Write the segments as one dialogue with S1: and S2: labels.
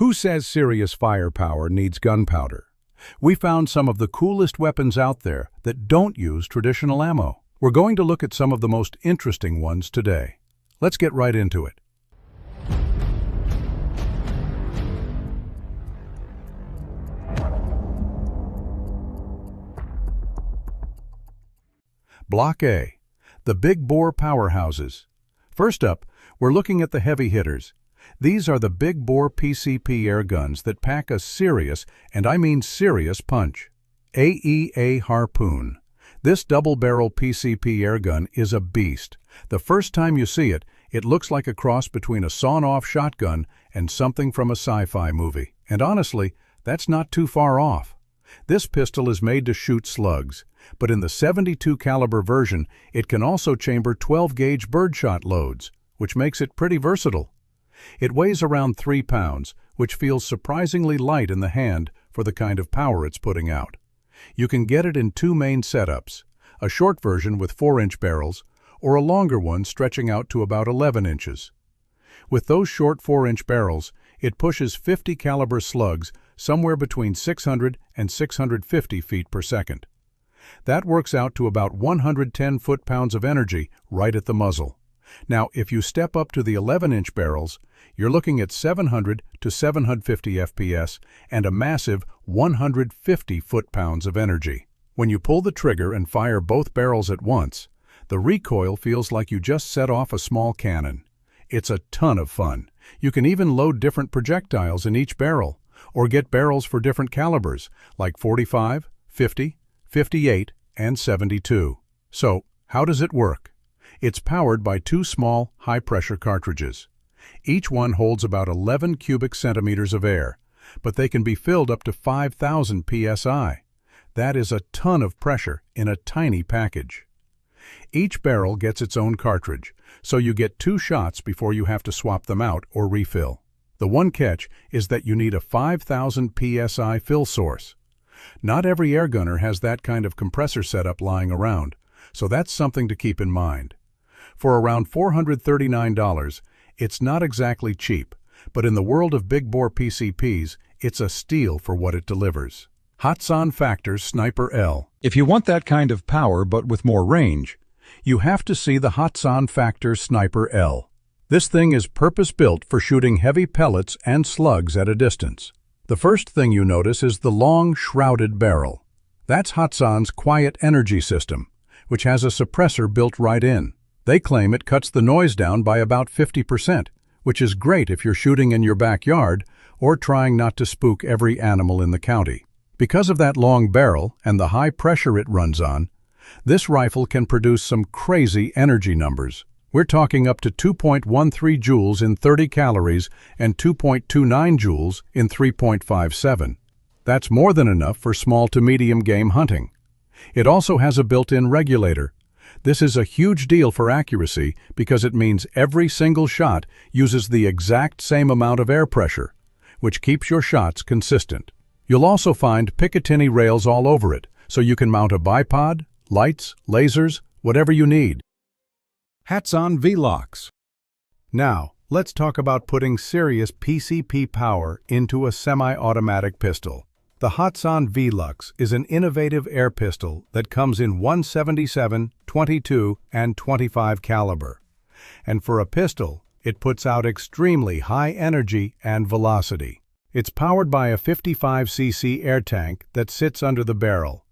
S1: Who says serious firepower needs gunpowder? We found some of the coolest weapons out there that don't use traditional ammo. We're going to look at some of the most interesting ones today. Let's get right into it. Block A, the big bore powerhouses. First up, we're looking at the heavy hitters. These are the big bore PCP air guns that pack a serious, and I mean serious, punch. AEA Harpoon. This double-barrel PCP air gun is a beast. The first time you see it, it looks like a cross between a sawn-off shotgun and something from a sci-fi movie. And honestly, that's not too far off. This pistol is made to shoot slugs, but in the .72 caliber version, it can also chamber 12-gauge birdshot loads, which makes it pretty versatile. It weighs around 3 pounds, which feels surprisingly light in the hand for the kind of power it's putting out. You can get it in two main setups, a short version with 4-inch barrels, or a longer one stretching out to about 11 inches. With those short 4-inch barrels, it pushes 50 caliber slugs somewhere between 600 and 650 feet per second. That works out to about 110 foot-pounds of energy right at the muzzle. Now, if you step up to the 11-inch barrels, you're looking at 700 to 750 FPS and a massive 150 foot-pounds of energy. When you pull the trigger and fire both barrels at once, the recoil feels like you just set off a small cannon. It's a ton of fun. You can even load different projectiles in each barrel, or get barrels for different calibers, like 45, 50, 58, and 72. So, how does it work? It's powered by two small, high-pressure cartridges. Each one holds about 11 cubic centimeters of air, but they can be filled up to 5,000 psi. That is a ton of pressure in a tiny package. Each barrel gets its own cartridge, so you get 2 shots before you have to swap them out or refill. The one catch is that you need a 5,000 psi fill source. Not every airgunner has that kind of compressor setup lying around, so that's something to keep in mind. For around $439, it's not exactly cheap, but in the world of big bore PCPs, it's a steal for what it delivers. Hatsan Factor Sniper L. If you want that kind of power but with more range, you have to see the Hatsan Factor Sniper L. This thing is purpose-built for shooting heavy pellets and slugs at a distance. The first thing you notice is the long, shrouded barrel. That's Hatsan's quiet energy system, which has a suppressor built right in. They claim it cuts the noise down by about 50%, which is great if you're shooting in your backyard or trying not to spook every animal in the county. Because of that long barrel and the high pressure it runs on, this rifle can produce some crazy energy numbers. We're talking up to 2.13 joules in 30 calories and 2.29 joules in 3.57. That's more than enough for small to medium game hunting. It also has a built-in regulator. This is a huge deal for accuracy because it means every single shot uses the exact same amount of air pressure, which keeps your shots consistent. You'll also find Picatinny rails all over it, so you can mount a bipod, lights, lasers, whatever you need. Hatsan V-Locks. Now, let's talk about putting serious PCP power into a semi-automatic pistol. The Hatsan V-Lux is an innovative air pistol that comes in 177, 22, and 25 caliber. And for a pistol, it puts out extremely high energy and velocity. It's powered by a 55cc air tank that sits under the barrel.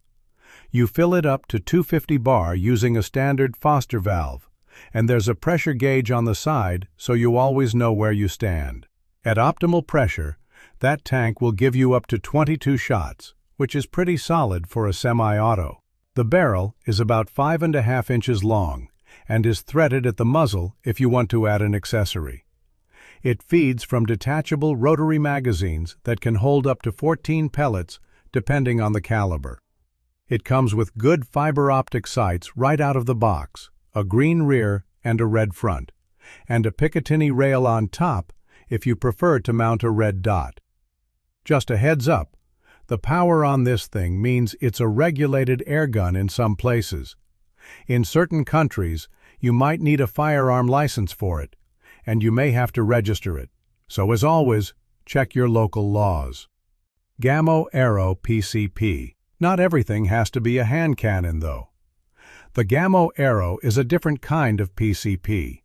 S1: You fill it up to 250 bar using a standard Foster valve, and there's a pressure gauge on the side so you always know where you stand. At optimal pressure, that tank will give you up to 22 shots, which is pretty solid for a semi-auto. The barrel is about 5.5 inches long and is threaded at the muzzle if you want to add an accessory. It feeds from detachable rotary magazines that can hold up to 14 pellets depending on the caliber. It comes with good fiber optic sights right out of the box, a green rear and a red front, and a Picatinny rail on top if you prefer to mount a red dot. Just a heads up, the power on this thing means it's a regulated air gun in some places. In certain countries, you might need a firearm license for it, and you may have to register it. So as always, check your local laws. Gammo Aero PCP. Not everything has to be a hand cannon, though. The Gammo Aero is a different kind of PCP.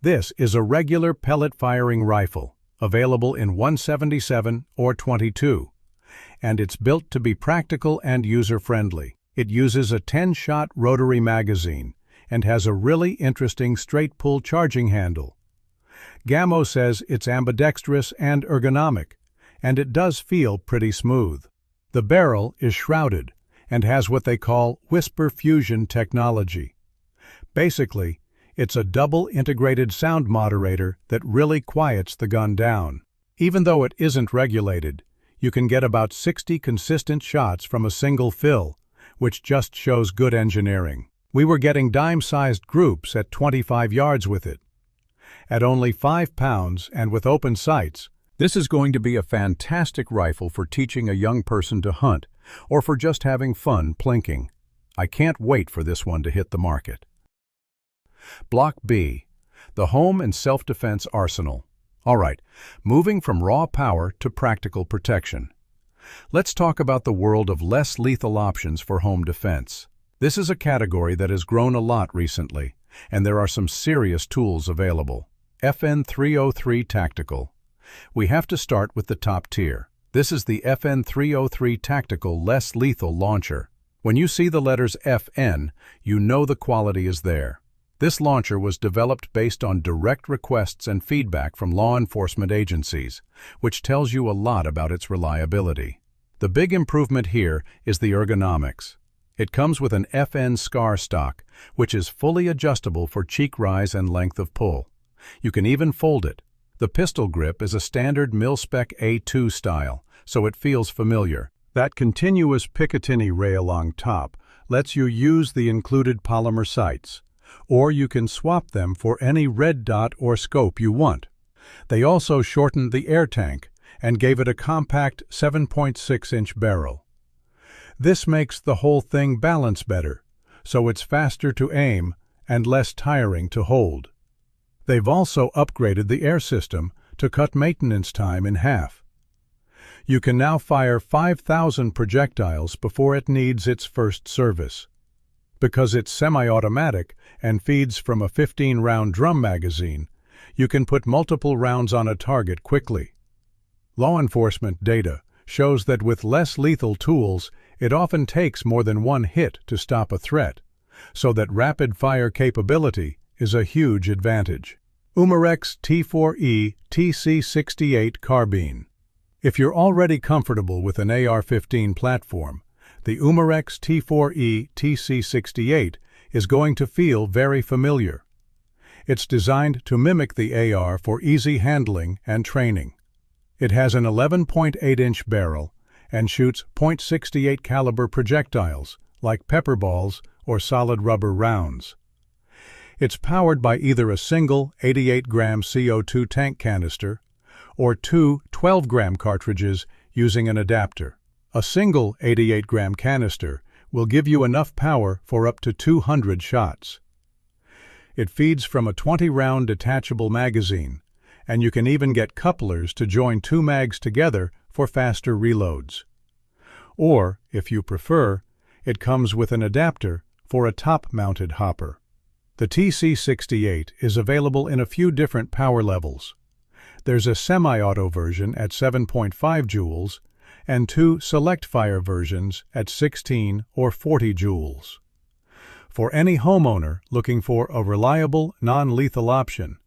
S1: This is a regular pellet-firing rifle, available in 177 or 22, and it's built to be practical and user-friendly. It uses a 10-shot rotary magazine and has a really interesting straight-pull charging handle. Gammo says it's ambidextrous and ergonomic, and it does feel pretty smooth. The barrel is shrouded and has what they call whisper fusion technology. Basically, it's a double integrated sound moderator that really quiets the gun down. Even though it isn't regulated, you can get about 60 consistent shots from a single fill, which just shows good engineering. We were getting dime-sized groups at 25 yards with it. At only 5 pounds and with open sights, this is going to be a fantastic rifle for teaching a young person to hunt or for just having fun plinking. I can't wait for this one to hit the market. Block B, the Home and Self-Defense Arsenal. All right, moving from raw power to practical protection. Let's talk about the world of less lethal options for home defense. This is a category that has grown a lot recently, and there are some serious tools available. FN 303 Tactical. We have to start with the top tier. This is the FN 303 Tactical Less Lethal Launcher. When you see the letters FN, you know the quality is there. This launcher was developed based on direct requests and feedback from law enforcement agencies, which tells you a lot about its reliability. The big improvement here is the ergonomics. It comes with an FN SCAR stock, which is fully adjustable for cheek rise and length of pull. You can even fold it. The pistol grip is a standard mil-spec A2 style, so it feels familiar. That continuous Picatinny rail on top lets you use the included polymer sights, or you can swap them for any red dot or scope you want. They also shortened the air tank and gave it a compact 7.6-inch barrel. This makes the whole thing balance better, so it's faster to aim and less tiring to hold. They've also upgraded the air system to cut maintenance time in half. You can now fire 5,000 projectiles before it needs its first service. Because it's semi-automatic and feeds from a 15-round drum magazine, you can put multiple rounds on a target quickly. Law enforcement data shows that with less lethal tools, it often takes more than one hit to stop a threat, so that rapid-fire capability is a huge advantage. Umarex T4E TC68 Carbine. If you're already comfortable with an AR-15 platform, the Umarex T4E TC68 is going to feel very familiar. It's designed to mimic the AR for easy handling and training. It has an 11.8-inch barrel and shoots .68 caliber projectiles, like pepper balls or solid rubber rounds. It's powered by either a single 88-gram CO2 tank canister or two 12-gram cartridges using an adapter. A single 88-gram canister will give you enough power for up to 200 shots. It feeds from a 20-round detachable magazine, and you can even get couplers to join two mags together for faster reloads. Or, if you prefer, it comes with an adapter for a top-mounted hopper. The TC68 is available in a few different power levels. There's a semi-auto version at 7.5 joules and two select-fire versions at 16 or 40 joules. For any homeowner looking for a reliable, non-lethal option,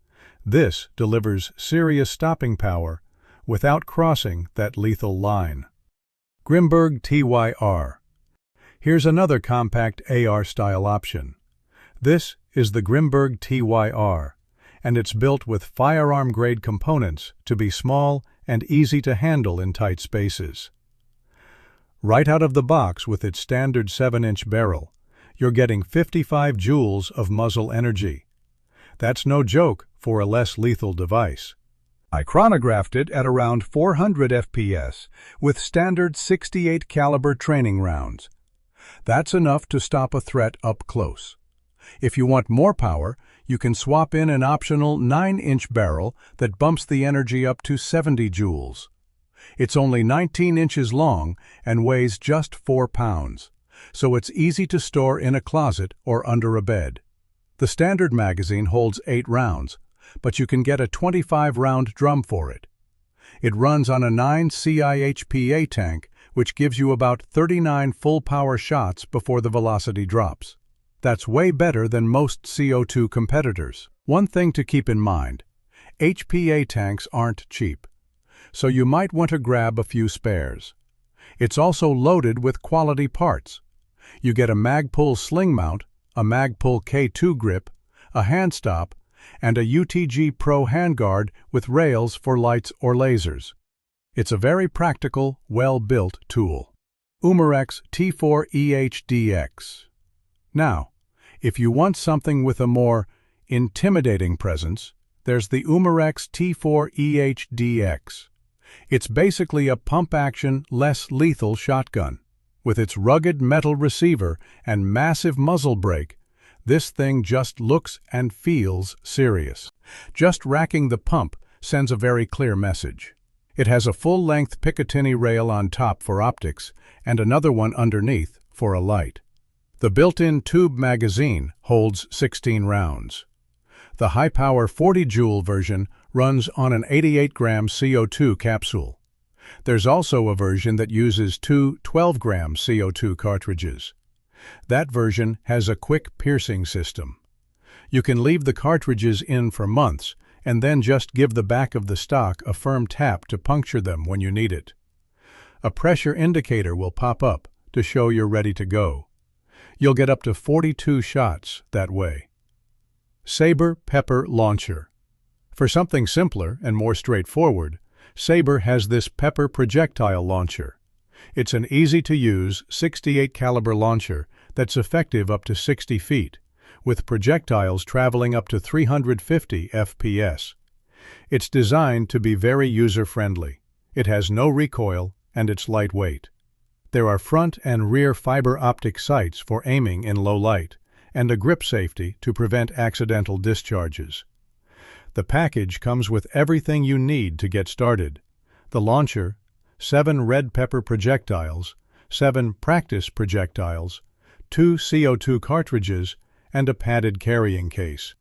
S1: this delivers serious stopping power without crossing that lethal line. Grimberg TYR. Here's another compact AR-style option. This is the Grimberg TYR, and it's built with firearm-grade components to be small and easy to handle in tight spaces. Right out of the box with its standard 7-inch barrel, you're getting 55 joules of muzzle energy. That's no joke for a less lethal device. I chronographed it at around 400 FPS with standard 68 caliber training rounds. That's enough to stop a threat up close. If you want more power, You can swap in an optional 9-inch barrel that bumps the energy up to 70 joules. It's only 19 inches long and weighs just 4 pounds, so it's easy to store in a closet or under a bed. The standard magazine holds 8 rounds, but you can get a 25-round drum for it. It runs on a 9 CIHPA tank, which gives you about 39 full-power shots before the velocity drops. That's way better than most CO2 competitors. One thing to keep in mind, HPA tanks aren't cheap, so you might want to grab a few spares. It's also loaded with quality parts. You get a Magpul sling mount, a Magpul K2 grip, a hand stop, and a UTG Pro handguard with rails for lights or lasers. It's a very practical, well-built tool. Umarex T4EHDX. Now, if you want something with a more intimidating presence, there's the Umarex T4EHDX. It's basically a pump-action, less lethal shotgun. With its rugged metal receiver and massive muzzle brake, this thing just looks and feels serious. Just racking the pump sends a very clear message. It has a full-length Picatinny rail on top for optics and another one underneath for a light. The built-in tube magazine holds 16 rounds. The high-power 40-joule version runs on an 88-gram CO2 capsule. There's also a version that uses 2 12-gram CO2 cartridges. That version has a quick piercing system. You can leave the cartridges in for months and then just give the back of the stock a firm tap to puncture them when you need it. A pressure indicator will pop up to show you're ready to go. You'll get up to 42 shots that way. Saber Pepper Launcher. For something simpler and more straightforward, Saber has this Pepper projectile launcher. It's an easy-to-use 68 caliber launcher that's effective up to 60 feet, with projectiles traveling up to 350 FPS. It's designed to be very user-friendly. It has no recoil and it's lightweight. There are front and rear fiber optic sights for aiming in low light, and a grip safety to prevent accidental discharges. The package comes with everything you need to get started: the launcher, 7 red pepper projectiles, 7 practice projectiles, 2 CO2 cartridges, and a padded carrying case.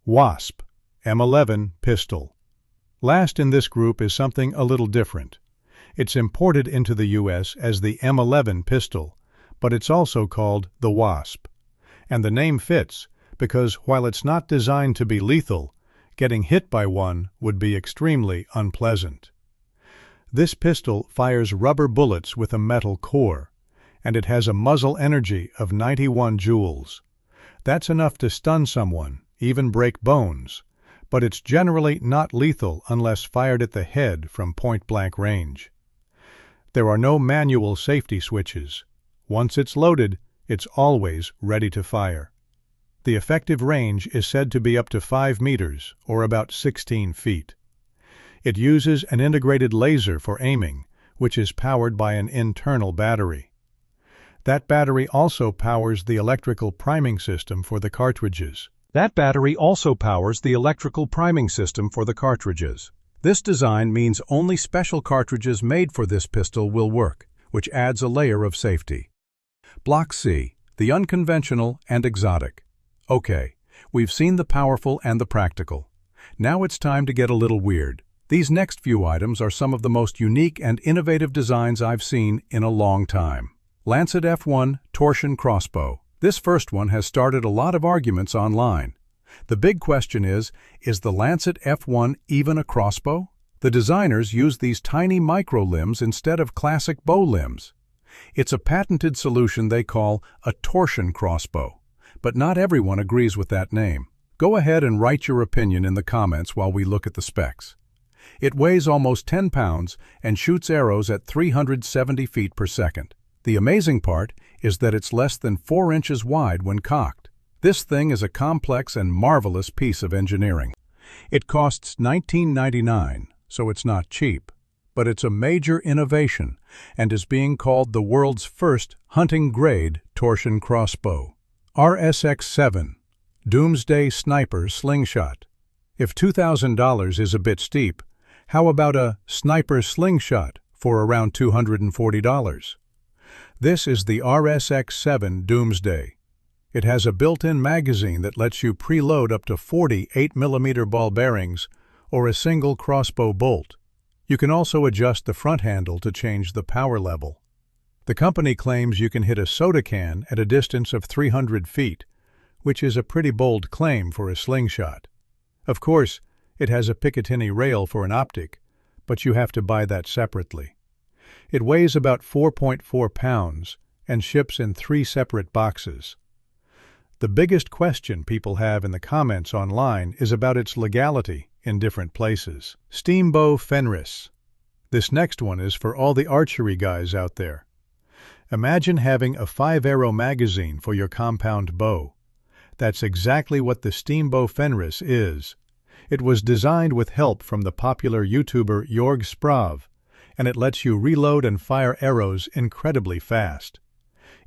S1: Wasp M11 pistol. Last in this group is something a little different. It's imported into the U.S. as the M11 pistol, but it's also called the Wasp. And the name fits because while it's not designed to be lethal, getting hit by one would be extremely unpleasant. This pistol fires rubber bullets with a metal core, and it has a muzzle energy of 91 joules. That's enough to stun someone, even break bones, but it's generally not lethal unless fired at the head from point-blank range. There are no manual safety switches. Once it's loaded, it's always ready to fire. The effective range is said to be up to 5 meters, or about 16 feet. It uses an integrated laser for aiming, which is powered by an internal battery. That battery also powers the electrical priming system for the cartridges. This design means only special cartridges made for this pistol will work, which adds a layer of safety. Block C, the unconventional and exotic. Okay, we've seen the powerful and the practical. Now it's time to get a little weird. These next few items are some of the most unique and innovative designs I've seen in a long time. Lancet F1 Torsion Crossbow. This first one has started a lot of arguments online. The big question is the Lancet F1 even a crossbow? The designers use these tiny micro limbs instead of classic bow limbs. It's a patented solution they call a torsion crossbow, but not everyone agrees with that name. Go ahead and write your opinion in the comments while we look at the specs. It weighs almost 10 pounds and shoots arrows at 370 feet per second. The amazing part is that it's less than 4 inches wide when cocked. This thing is a complex and marvelous piece of engineering. It costs $19.99, so it's not cheap, but it's a major innovation and is being called the world's first hunting-grade torsion crossbow. RSX-7. Doomsday Sniper Slingshot. If $2,000 is a bit steep, how about a sniper slingshot for around $240? This is the RSX-7 Doomsday. It has a built-in magazine that lets you preload up to 40 8mm ball bearings or a single crossbow bolt. You can also adjust the front handle to change the power level. The company claims you can hit a soda can at a distance of 300 feet, which is a pretty bold claim for a slingshot. Of course, it has a Picatinny rail for an optic, but you have to buy that separately. It weighs about 4.4 pounds and ships in 3 separate boxes. The biggest question people have in the comments online is about its legality in different places. Steambow Fenris. This next one is for all the archery guys out there. Imagine having a 5-arrow magazine for your compound bow. That's exactly what the Steambow Fenris is. It was designed with help from the popular YouTuber Jorg Sprav, and it lets you reload and fire arrows incredibly fast.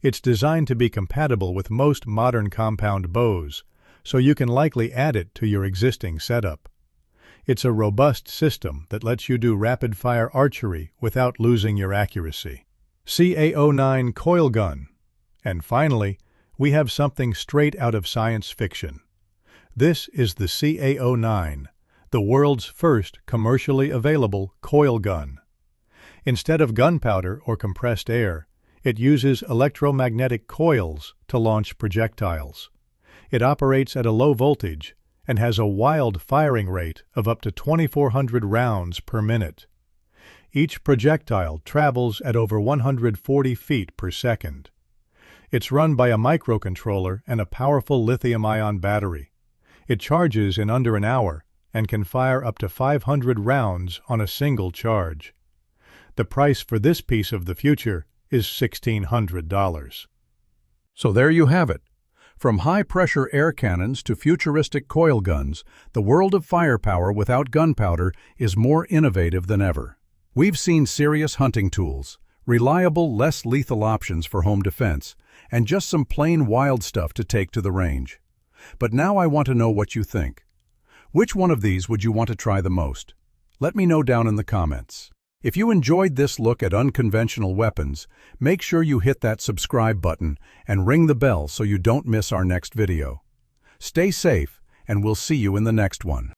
S1: It's designed to be compatible with most modern compound bows, so you can likely add it to your existing setup. It's a robust system that lets you do rapid-fire archery without losing your accuracy. CA09 Coil Gun. And finally, we have something straight out of science fiction. This is the CA09, the world's first commercially available coil gun. Instead of gunpowder or compressed air, it uses electromagnetic coils to launch projectiles. It operates at a low voltage and has a wild firing rate of up to 2,400 rounds per minute. Each projectile travels at over 140 feet per second. It's run by a microcontroller and a powerful lithium-ion battery. It charges in under an hour and can fire up to 500 rounds on a single charge. The price for this piece of the future is $1,600. So there you have it. From high-pressure air cannons to futuristic coil guns, the world of firepower without gunpowder is more innovative than ever. We've seen serious hunting tools, reliable, less lethal options for home defense, and just some plain wild stuff to take to the range. But now I want to know what you think. Which one of these would you want to try the most? Let me know down in the comments. If you enjoyed this look at unconventional weapons, make sure you hit that subscribe button and ring the bell so you don't miss our next video. Stay safe, and we'll see you in the next one.